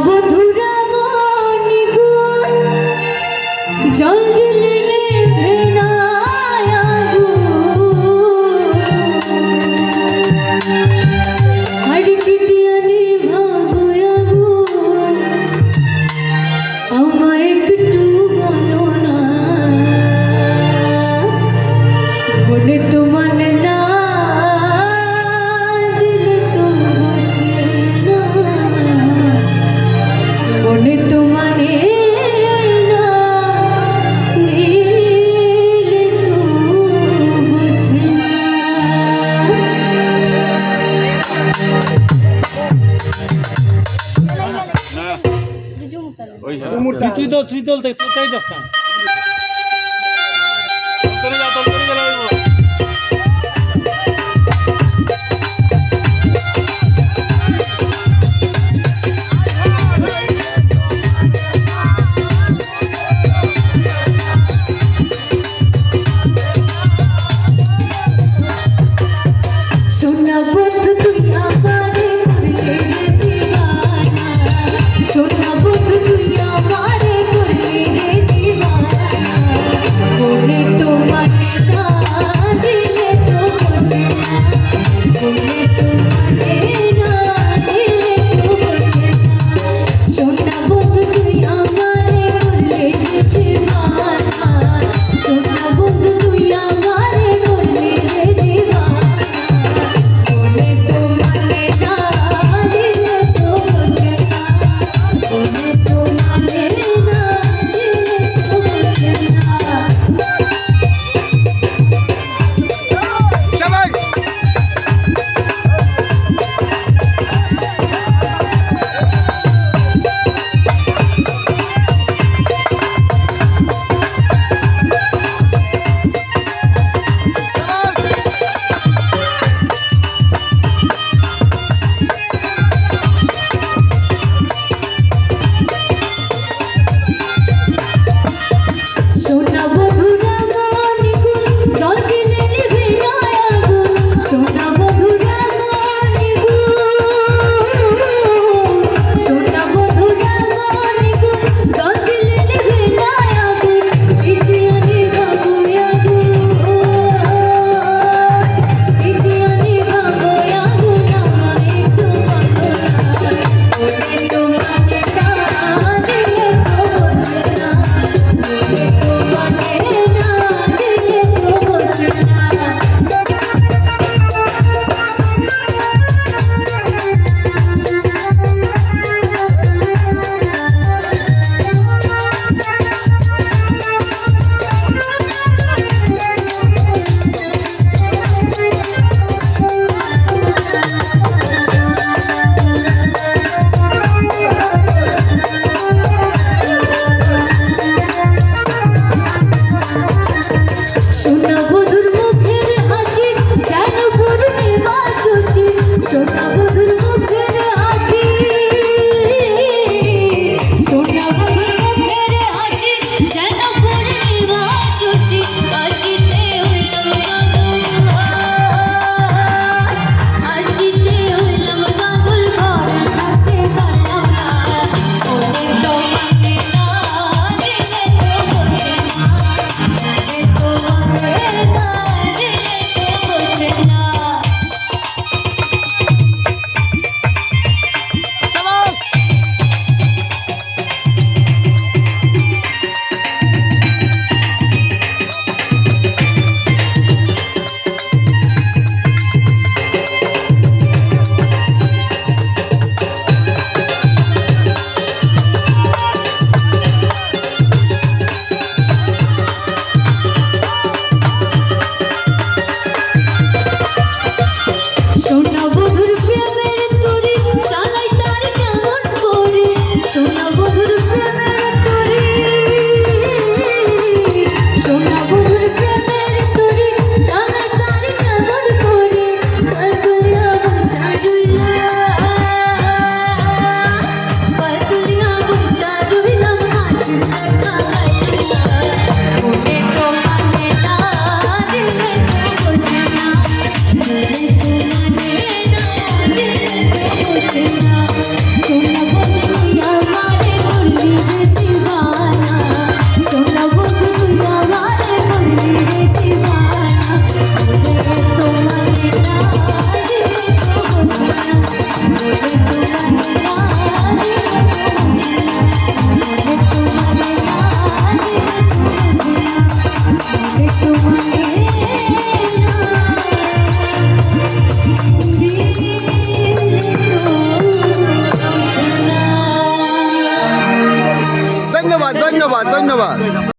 বধুরা মনি গো জল দিলে ভেনায় আর কি দিয়ানি ভাগয়া গো আমায় একটু বলো না বলে তো মানে না মনে তো মানে না দিলে তো বুঝে না তুই তোলতে তোটাই যাস না সোনা বন্ধু তুই আমারে করলে দিওয়ানা সোনা বন্ধু তুই আমারে করলে দিওয়ানা বলে তো মানে না দিলে তো বোঝে না বলে তো মানে না দিলে তো বোঝে না সোনা বন্ধু তুই আমারে করলে দিওয়ানা সোনা বন্ধু তুই আমারে করলে দিওয়ানা বলে তো মানে না দিলে তো বোঝে না বলে তো মানে না দিলে তো বোঝে না সোনা বধুরা মনি গো জল দিলে ভেনায় আগুন সোনা বধুরা মনি গো সোনা বধুরা মনি গো জল দিলে ভেনায় আগুন ইতিয়ানি ভাগয়া গো ইতিয়ানি ভাগয়া গো আমায় একটু বলো না বলে তো মানে না দিলে তো বোঝে না বলে তো মানে না দিলে তো বোঝে না সোনা বধুর মুখের হাসি যেন পূর্ণিমা শশী সোনা বধুর মুখের হাসি সোনা বধুর মুখের হাসি যেন পূর্ণিমা শশী হাসিতে হইলাম হাসিতে হইলাম পাগল ঘর থাকতে পারলাম না বলে তো মানে না দিলে তো বোঝে না বলে তো মানে না দিলে তো বোঝে না সোনা বধুর প্রেমের তরি চালাই তার কেমন করে সোনা বধুর প্রেমের তরি সোনা বধুর প্রেমের তরি চালাই তার কেমন করে পাগলিয়া বসা রইলা পাগলিয়া বসা রইলাম মাঝে খাইলা বলে তো মানে না দিলে তো বোঝে না বলে তো মানে না দিলে তো বোঝে না সোনা বন্ধু তুই ধন্যবাদ ধন্যবাদ ধন্যবাদ